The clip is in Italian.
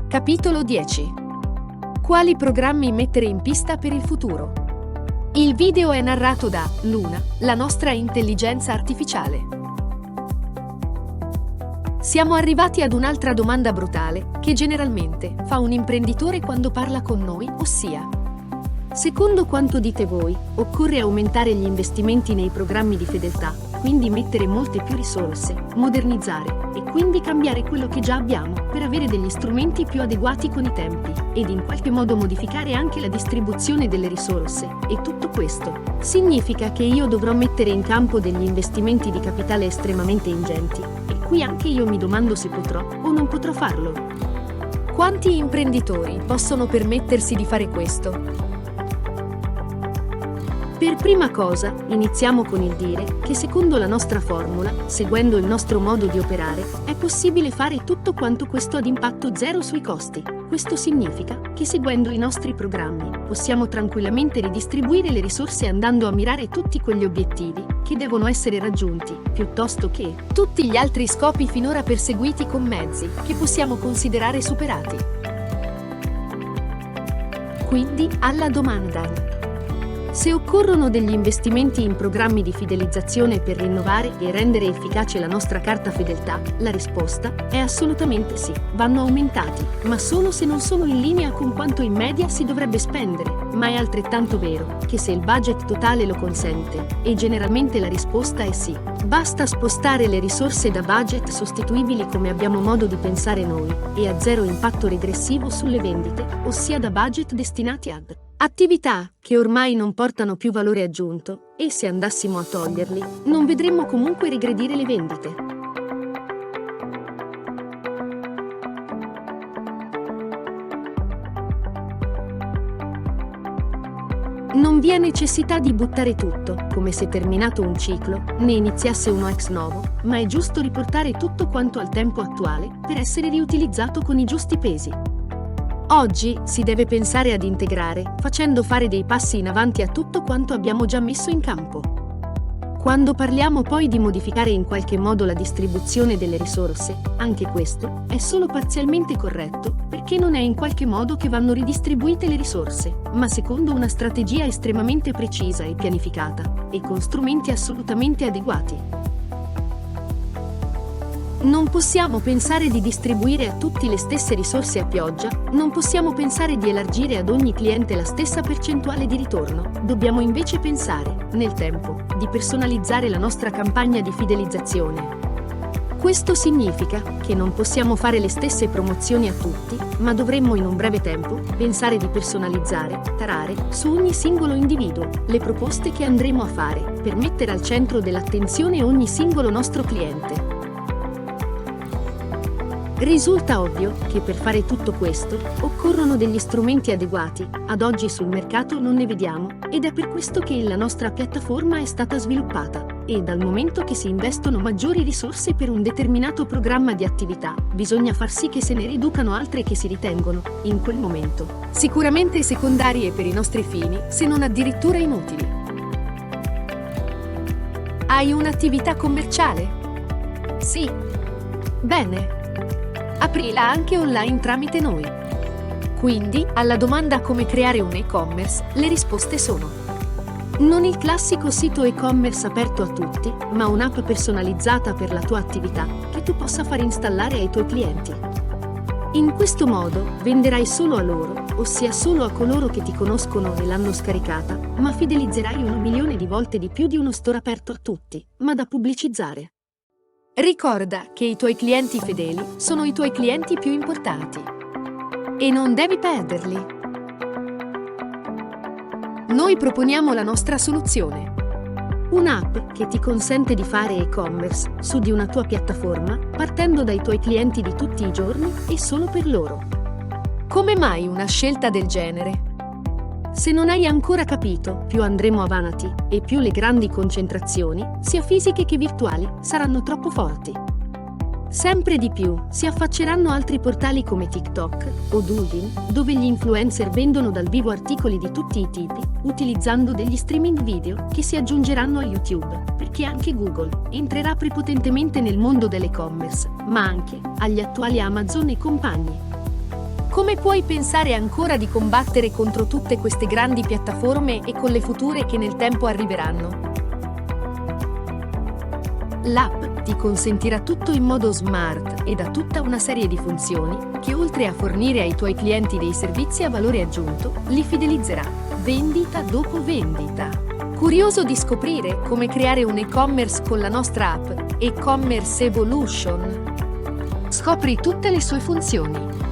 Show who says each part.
Speaker 1: Capitolo 10. Quali programmi mettere in pista per il futuro? Il video è narrato da Luna, la nostra intelligenza artificiale. Siamo arrivati ad un'altra domanda brutale che generalmente fa un imprenditore quando parla con noi, ossia: secondo quanto dite voi, occorre aumentare gli investimenti nei programmi di fedeltà, quindi mettere molte più risorse, modernizzare e quindi cambiare quello che già abbiamo per avere degli strumenti più adeguati con i tempi ed in qualche modo modificare anche la distribuzione delle risorse. E tutto questo significa che io dovrò mettere in campo degli investimenti di capitale estremamente ingenti e qui anche io mi domando se potrò o non potrò farlo. Quanti imprenditori possono permettersi di fare questo? Per prima cosa, iniziamo con il dire che secondo la nostra formula, seguendo il nostro modo di operare, è possibile fare tutto quanto questo ad impatto zero sui costi. Questo significa che seguendo i nostri programmi, possiamo tranquillamente ridistribuire le risorse andando a mirare tutti quegli obiettivi che devono essere raggiunti, piuttosto che tutti gli altri scopi finora perseguiti con mezzi che possiamo considerare superati. Quindi, alla domanda: se occorrono degli investimenti in programmi di fidelizzazione per rinnovare e rendere efficace la nostra carta fedeltà, la risposta è assolutamente sì. Vanno aumentati, ma solo se non sono in linea con quanto in media si dovrebbe spendere. Ma è altrettanto vero che se il budget totale lo consente, e generalmente la risposta è sì, basta spostare le risorse da budget sostituibili come abbiamo modo di pensare noi, e a zero impatto regressivo sulle vendite, ossia da budget destinati ad attività che ormai non portano più valore aggiunto, e se andassimo a toglierli, non vedremmo comunque regredire le vendite. Non vi è necessità di buttare tutto, come se terminato un ciclo, ne iniziasse uno ex novo, ma è giusto riportare tutto quanto al tempo attuale per essere riutilizzato con i giusti pesi. Oggi si deve pensare ad integrare, facendo fare dei passi in avanti a tutto quanto abbiamo già messo in campo. Quando parliamo poi di modificare in qualche modo la distribuzione delle risorse, anche questo è solo parzialmente corretto, perché non è in qualche modo che vanno ridistribuite le risorse, ma secondo una strategia estremamente precisa e pianificata, e con strumenti assolutamente adeguati. Non possiamo pensare di distribuire a tutti le stesse risorse a pioggia, non possiamo pensare di elargire ad ogni cliente la stessa percentuale di ritorno, dobbiamo invece pensare, nel tempo, di personalizzare la nostra campagna di fidelizzazione. Questo significa che non possiamo fare le stesse promozioni a tutti, ma dovremmo in un breve tempo pensare di personalizzare, tarare, su ogni singolo individuo, le proposte che andremo a fare, per mettere al centro dell'attenzione ogni singolo nostro cliente. Risulta ovvio che per fare tutto questo occorrono degli strumenti adeguati, ad oggi sul mercato non ne vediamo, ed è per questo che la nostra piattaforma è stata sviluppata, e dal momento che si investono maggiori risorse per un determinato programma di attività, bisogna far sì che se ne riducano altre che si ritengono, in quel momento, sicuramente secondarie per i nostri fini, se non addirittura inutili. Hai un'attività commerciale? Sì. Bene. Aprila anche online tramite noi. Quindi, alla domanda come creare un e-commerce, le risposte sono: non il classico sito e-commerce aperto a tutti, ma un'app personalizzata per la tua attività, che tu possa far installare ai tuoi clienti. In questo modo, venderai solo a loro, ossia solo a coloro che ti conoscono e l'hanno scaricata, ma fidelizzerai 1 milione di volte di più di uno store aperto a tutti, ma da pubblicizzare. Ricorda che i tuoi clienti fedeli sono i tuoi clienti più importanti. E non devi perderli. Noi proponiamo la nostra soluzione. Un'app che ti consente di fare e-commerce su di una tua piattaforma, partendo dai tuoi clienti di tutti i giorni e solo per loro. Come mai una scelta del genere? Se non hai ancora capito, più andremo avanti e più le grandi concentrazioni, sia fisiche che virtuali, saranno troppo forti. Sempre di più si affacceranno altri portali come TikTok o Douyin, dove gli influencer vendono dal vivo articoli di tutti i tipi, utilizzando degli streaming video che si aggiungeranno a YouTube, perché anche Google entrerà prepotentemente nel mondo dell'e-commerce, ma anche agli attuali Amazon e compagni. Come puoi pensare ancora di combattere contro tutte queste grandi piattaforme e con le future che nel tempo arriveranno? L'app ti consentirà tutto in modo smart ed ha tutta una serie di funzioni che, oltre a fornire ai tuoi clienti dei servizi a valore aggiunto, li fidelizzerà vendita dopo vendita. Curioso di scoprire come creare un e-commerce con la nostra app E-commerce Evolution? Scopri tutte le sue funzioni.